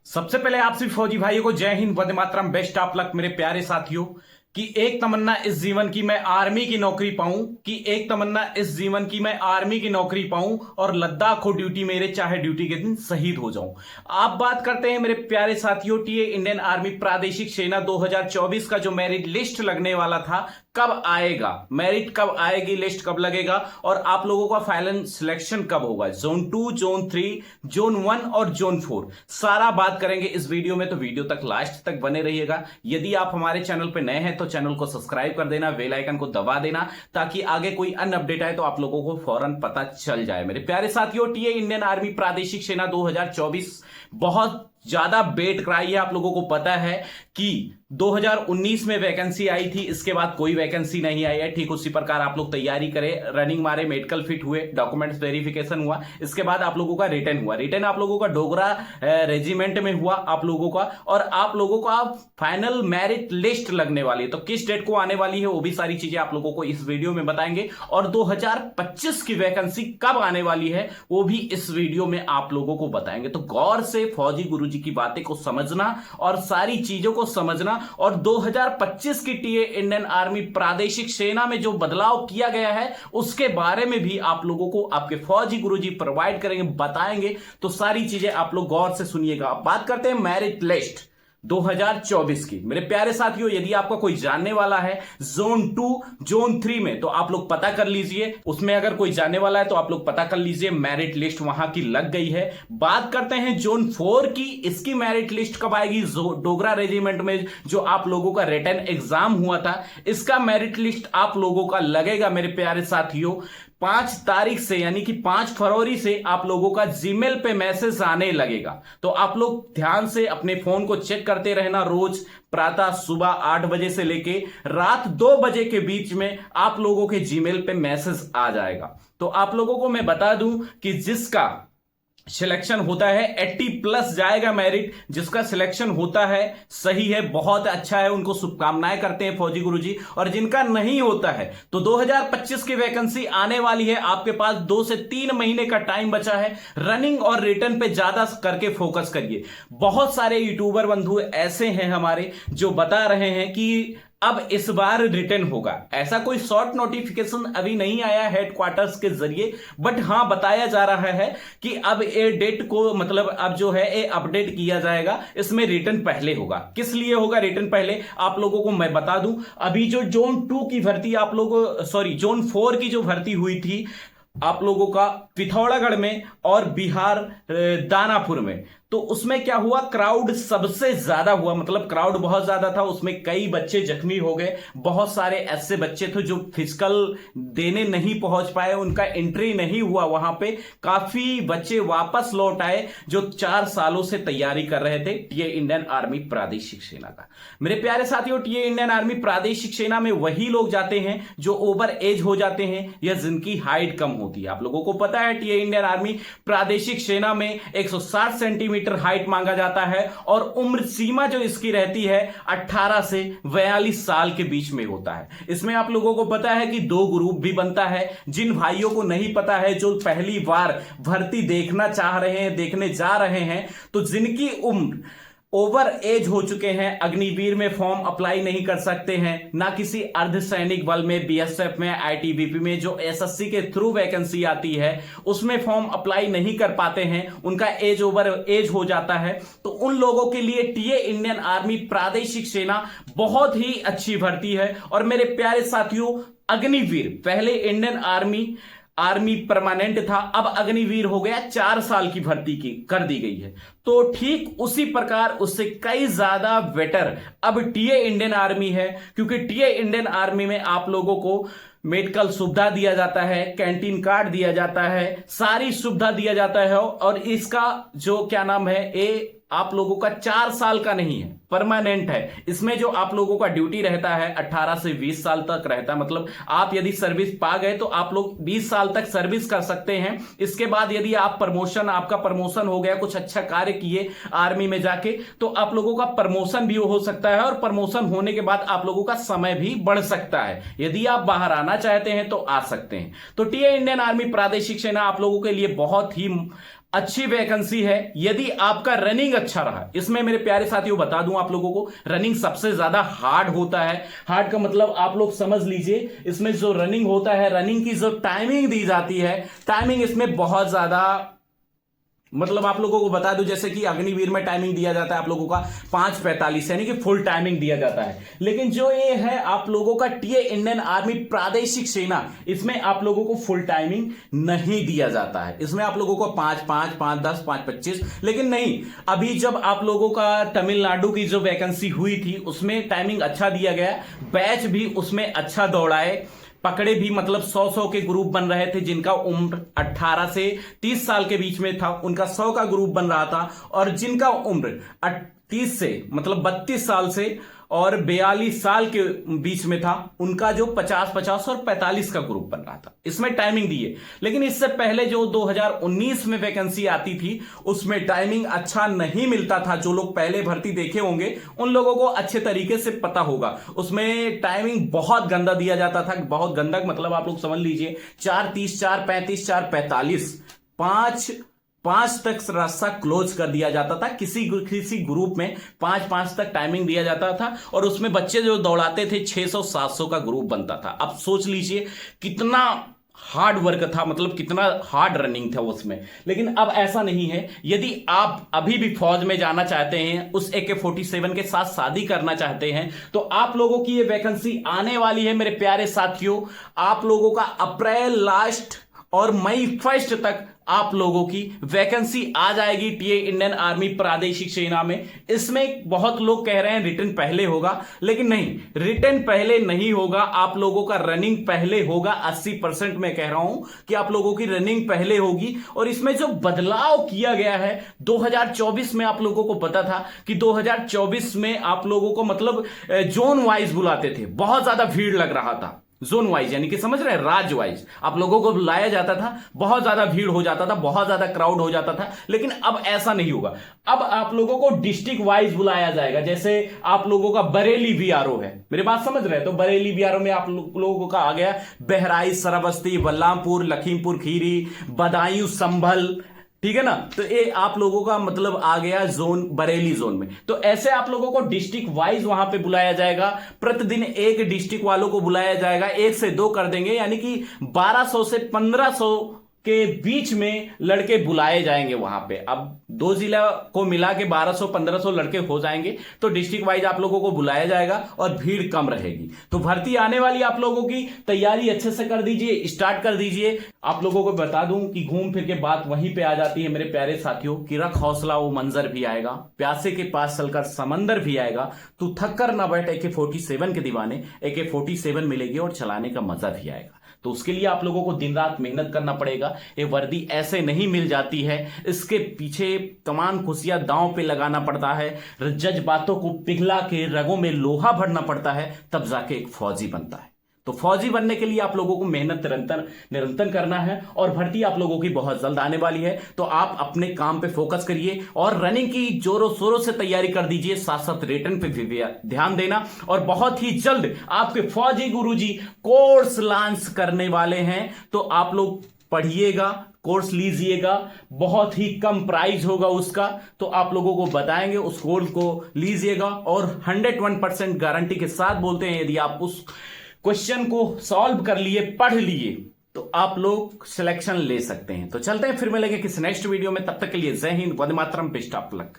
सबसे पहले आप सभी फौजी भाइयों को जय Hind, Vande Mataram, best of luck मेरे प्यारे साथियों। कि एक तमन्ना इस जीवन की मैं आर्मी की नौकरी पाऊं, कि एक तमन्ना इस जीवन की मैं आर्मी की नौकरी पाऊं और लद्दाख हो ड्यूटी मेरे, चाहे ड्यूटी के दिन शहीद हो जाऊं। आप बात करते हैं मेरे प्यारे साथियों टीए इंडियन आर्मी प्रादेशिक सेना 2024 का जो मेरिट लिस्ट लगने वाला था, कब आएगा, मेरिट कब आएगी, लिस्ट कब लगेगा और आप लोगों का फाइनल सिलेक्शन कब होगा, जोन 2, जोन 3, जोन 1 और जोन 4, सारा बात करेंगे इस वीडियो में। तो वीडियो तक लास्ट तक बने रहिएगा। यदि आप हमारे चैनल पर नए हैं तो चैनल को सब्सक्राइब कर देना, बेल आइकन को दबा देना, ताकि आगे कोई अन्य अपडेट आए तो आप लोगों को फौरन पता चल जाए। मेरे प्यारे साथियों, टीए इंडियन आर्मी प्रादेशिक सेना 2024 बहुत ज्यादा बेट कराई है। आप लोगों को पता है कि 2019 में वैकेंसी आई थी, इसके बाद कोई वैकेंसी नहीं आई है। ठीक उसी प्रकार आप लोग तैयारी करें, रनिंग मारे, मेडिकल फिट हुए, डॉक्यूमेंट्स वेरिफिकेशन हुआ, इसके बाद आप लोगों का रिटर्न हुआ। रिटर्न आप लोगों का डोगरा रेजिमेंट में हुआ आप लोगों का, और आप लोगों का फाइनल मेरिट लिस्ट लगने वाली है। तो किस डेट को आने वाली है वो भी सारी चीजें आप लोगों को इस वीडियो में बताएंगे, और 2025 की वैकेंसी कब आने वाली है वो भी इस वीडियो में आप लोगों को बताएंगे। तो गौर से फौजी गुरुजी की बातें को समझना और सारी चीजों को समझना, और 2025 की टीए इंडियन आर्मी प्रादेशिक सेना में जो बदलाव किया गया है उसके बारे में भी आप लोगों को आपके फौजी गुरुजी प्रोवाइड करेंगे, बताएंगे। तो सारी चीजें आप लोग गौर से सुनिएगा। बात करते हैं मेरिट लिस्ट 2024 की। मेरे प्यारे साथियों, यदि आपका कोई जानने वाला है जोन 2, जोन 3 में, तो आप लोग पता कर लीजिए। उसमें अगर कोई जानने वाला है तो आप लोग पता कर लीजिए, मेरिट लिस्ट वहां की लग गई है। बात करते हैं जोन 4 की, इसकी मेरिट लिस्ट कब आएगी। डोगरा रेजिमेंट में जो आप लोगों का रिटन एग्जाम हुआ था, इसका मेरिट लिस्ट आप लोगों का लगेगा मेरे प्यारे साथियों 5 तारीख से, यानी कि 5 फरवरी से आप लोगों का जीमेल पे मैसेज आने लगेगा। तो आप लोग ध्यान से अपने फोन को चेक करते रहना। रोज प्रातः सुबह 8 बजे से लेके रात 2 बजे के बीच में आप लोगों के जीमेल पे मैसेज आ जाएगा। तो आप लोगों को मैं बता दूं कि जिसका सिलेक्शन होता है 80 प्लस जाएगा मेरिट, जिसका सिलेक्शन होता है सही है, बहुत अच्छा है, उनको शुभकामनाएं करते हैं फौजी गुरुजी। और जिनका नहीं होता है तो 2025 की वैकेंसी आने वाली है, आपके पास 2 से 3 महीने का टाइम बचा है। रनिंग और रिटर्न पे ज्यादा करके फोकस करिए। बहुत सारे यूट्यूबर बंधु ऐसे हैं हमारे जो बता रहे हैं कि अब इस बार रिटर्न होगा। ऐसा कोई शॉर्ट नोटिफिकेशन अभी नहीं आया हेडक्वार्टर्स के जरिए, बट हां बताया जा रहा है कि अब ये डेट को, मतलब अब जो है ये अपडेट किया जाएगा, इसमें रिटर्न पहले होगा। किस लिए होगा रिटर्न पहले, आप लोगों को मैं बता दूं। अभी जो जोन 2 की भर्ती आप लोगों, सॉरी जोन 4 की जो भर्ती हुई थी आप लोगों का पिथौरागढ़ में और बिहार दानापुर में, तो उसमें क्या हुआ, क्राउड सबसे ज्यादा हुआ, मतलब क्राउड बहुत ज्यादा था। उसमें कई बच्चे जख्मी हो गए। बहुत सारे ऐसे बच्चे थे जो फिजिकल देने नहीं पहुंच पाए, उनका एंट्री नहीं हुआ वहां पे। काफी बच्चे वापस लौट आए जो 4 सालों से तैयारी कर रहे थे टीए इंडियन आर्मी प्रादेशिक सेना का। मेरे प्यारे साथियों, टीए इंडियन आर्मी प्रादेशिक सेना में वही लोग जाते हैं जो ओवर एज हो जाते हैं या जिनकी हाइट कम होती है। आप लोगों को पता है टीए इंडियन आर्मी प्रादेशिक सेना में 160 सेंटीमीटर हाइट मांगा जाता है, और उम्र सीमा जो इसकी रहती है 18 से 42 साल के बीच में होता है। इसमें आप लोगों को पता है कि 2 ग्रुप भी बनता है। जिन भाइयों को नहीं पता है, जो पहली बार भर्ती देखना चाह रहे हैं, देखने जा रहे हैं, तो जिनकी उम्र ओवर एज हो चुके हैं, अग्निवीर में फॉर्म अप्लाई नहीं कर सकते हैं, ना किसी अर्धसैनिक बल में, बीएसएफ में, आईटीबीपी में जो एसएससी के थ्रू वैकेंसी आती है उसमें फॉर्म अप्लाई नहीं कर पाते हैं, उनका एज ओवर एज हो जाता है। तो उन लोगों के लिए टीए इंडियन आर्मी प्रादेशिक सेना बहुत ही अच्छी भर्ती है। और मेरे प्यारे साथियों, अग्निवीर पहले इंडियन आर्मी परमानेंट था, अब अग्निवीर हो गया, 4 साल की भर्ती की कर दी गई है। तो ठीक उसी प्रकार उससे कई ज्यादा बेटर अब टीए इंडियन आर्मी है, क्योंकि टीए इंडियन आर्मी में आप लोगों को मेडिकल सुविधा दिया जाता है, कैंटीन कार्ड दिया जाता है, सारी सुविधा दिया जाता है। और इसका जो क्या नाम है, ये आप लोगों का 4 साल का नहीं है, परमानेंट है। इसमें जो आप लोगों का ड्यूटी रहता है 18 से 20 साल तक रहता है। मतलब आप यदि सर्विस पा गए तो आप लोग 20 साल तक सर्विस कर सकते हैं। इसके बाद यदि आपका प्रमोशन हो गया, कुछ अच्छा कार्य किए आर्मी में जाके, तो आप लोगों का प्रमोशन भी हो सकता है, और प्रमोशन होने के बाद आप लोगों का समय भी बढ़ सकता है। यदि आप बाहर आना चाहते हैं तो आ सकते हैं। तो टीए इंडियन आर्मी प्रादेशिक सेना आप लोगों के लिए बहुत ही अच्छी वैकेंसी है यदि आपका रनिंग अच्छा रहा। इसमें मेरे प्यारे साथियों बता दूं आप लोगों को, रनिंग सबसे ज्यादा हार्ड होता है। हार्ड का मतलब आप लोग समझ लीजिए, इसमें जो रनिंग होता है, रनिंग की जो टाइमिंग दी जाती है, टाइमिंग इसमें बहुत ज्यादा, मतलब आप लोगों को बता दूं जैसे कि अग्निवीर में टाइमिंग दिया जाता है आप लोगों का 5:45 यानी कि फुल टाइमिंग दिया जाता है। लेकिन जो ये है आप लोगों का टीए इंडियन आर्मी प्रादेशिक सेना, इसमें आप लोगों को फुल टाइमिंग नहीं दिया जाता है। इसमें आप लोगों को 5:05, 5:10, 5:25, लेकिन नहीं, अभी जब आप लोगों का तमिलनाडु की जो वैकेंसी हुई थी उसमें टाइमिंग अच्छा दिया गया, बैच भी उसमें अच्छा दौड़ाए, पकड़े भी, मतलब 100-100 के ग्रुप बन रहे थे। जिनका उम्र 18 से 30 साल के बीच में था उनका 100 का ग्रुप बन रहा था, और जिनका उम्र 30 से मतलब 32 साल से और 42 साल के बीच में था उनका जो 50-50 और 45 का ग्रुप बन रहा था। इसमें टाइमिंग दी है। लेकिन इससे पहले जो 2019 में वैकेंसी आती थी उसमें टाइमिंग अच्छा नहीं मिलता था। जो लोग पहले भर्ती देखे होंगे उन लोगों को अच्छे तरीके से पता होगा, उसमें टाइमिंग बहुत गंदा दिया जाता था। बहुत गंदा मतलब आप लोग समझ लीजिए 4:30, 4:35, 4:45, 5 तक रास्ता क्लोज कर दिया जाता था। किसी किसी ग्रुप में 5 तक टाइमिंग दिया जाता था, और उसमें बच्चे जो दौड़ाते थे 600-700 का ग्रुप बनता था। अब सोच लीजिए कितना हार्ड वर्क था, मतलब कितना हार्ड रनिंग था उसमें। लेकिन अब ऐसा नहीं है। यदि आप अभी भी फौज में जाना चाहते हैं, उस AK-47 के साथ शादी करना चाहते हैं, तो आप लोगों की ये वैकेंसी आने वाली है मेरे प्यारे साथियों। आप लोगों का अप्रैल लास्ट और मई फर्स्ट तक आप लोगों की वैकेंसी आ जाएगी टीए इंडियन आर्मी प्रादेशिक सेना में। इसमें बहुत लोग कह रहे हैं रिटर्न पहले होगा, लेकिन नहीं, रिटर्न पहले नहीं होगा। आप लोगों का रनिंग पहले होगा। 80% मैं कह रहा हूं कि आप लोगों की रनिंग पहले होगी। और इसमें जो बदलाव किया गया है 2024 में, आप लोगों को पता था कि 2024 में आप लोगों को मतलब जोन वाइज बुलाते थे, बहुत ज्यादा भीड़ लग रहा था। जोन वाइज यानी कि समझ रहे हैं, राज्य वाइज आप लोगों को बुलाया जाता था, बहुत ज्यादा भीड़ हो जाता था, बहुत ज्यादा क्राउड हो जाता था। लेकिन अब ऐसा नहीं होगा। अब आप लोगों को डिस्ट्रिक्ट वाइज बुलाया जाएगा। जैसे आप लोगों का बरेली बीआरओ है, मेरी बात समझ रहे हैं, तो बरेली बीआरओ में आप लोगों का आ गया बहराइच, श्रावस्ती, बलरामपुर, लखीमपुर खीरी, बदायूं, संभल, ठीक है ना। तो ये आप लोगों का मतलब आ गया जोन, बरेली जोन में। तो ऐसे आप लोगों को डिस्ट्रिक्ट वाइज वहां पे बुलाया जाएगा। प्रतिदिन एक डिस्ट्रिक्ट वालों को बुलाया जाएगा, 1 से 2 कर देंगे, यानी कि 1200 से 1500 के बीच में लड़के बुलाए जाएंगे वहां पे। अब 2 जिला को मिला के 1200-1500 लड़के हो जाएंगे, तो डिस्ट्रिक्ट वाइज आप लोगों को बुलाया जाएगा और भीड़ कम रहेगी। तो भर्ती आने वाली, आप लोगों की तैयारी अच्छे से कर दीजिए, स्टार्ट कर दीजिए। आप लोगों को बता दूं कि घूम फिर के बात वहीं पे आ जाती है मेरे प्यारे साथियों कि रख हौसला, वो मंजर भी आएगा, प्यासे के पास चलकर समंदर भी आएगा, तू थक कर ना बैठ AK-47 के दीवाने, AK-47 मिलेगी और चलाने का मजा भी आएगा। तो उसके लिए आप लोगों को दिन रात मेहनत करना पड़ेगा। ये वर्दी ऐसे नहीं मिल जाती है, इसके पीछे तमाम खुशियां दांव पे लगाना पड़ता है, जज्बातों को पिघला के रगों में लोहा भरना पड़ता है, तब जाके एक फौजी बनता है। तो फौजी बनने के लिए आप लोगों को मेहनत निरंतर करना है, और भर्ती आप लोगों की बहुत जल्द आने वाली है। तो आप अपने काम पे फोकस करिए और रनिंग की जोरों शोरों से तैयारी कर दीजिए, साथ साथ रिटर्न पे भी ध्यान देना। और बहुत ही जल्द आपके फौजी गुरुजी कोर्स लॉन्च करने वाले हैं, तो आप लोग पढ़िएगा, कोर्स लीजिएगा। बहुत ही कम प्राइस होगा उसका, तो आप लोगों को बताएंगे, उस कोर्स को लीजिएगा। और 101% गारंटी के साथ बोलते हैं, यदि आप उस क्वेश्चन को सॉल्व कर लिए, पढ़ लिए, तो आप लोग सिलेक्शन ले सकते हैं। तो चलते हैं, फिर मिलेंगे किसी नेक्स्ट वीडियो में। तब तक के लिए जय Hind, Vande Mataram, best of luck.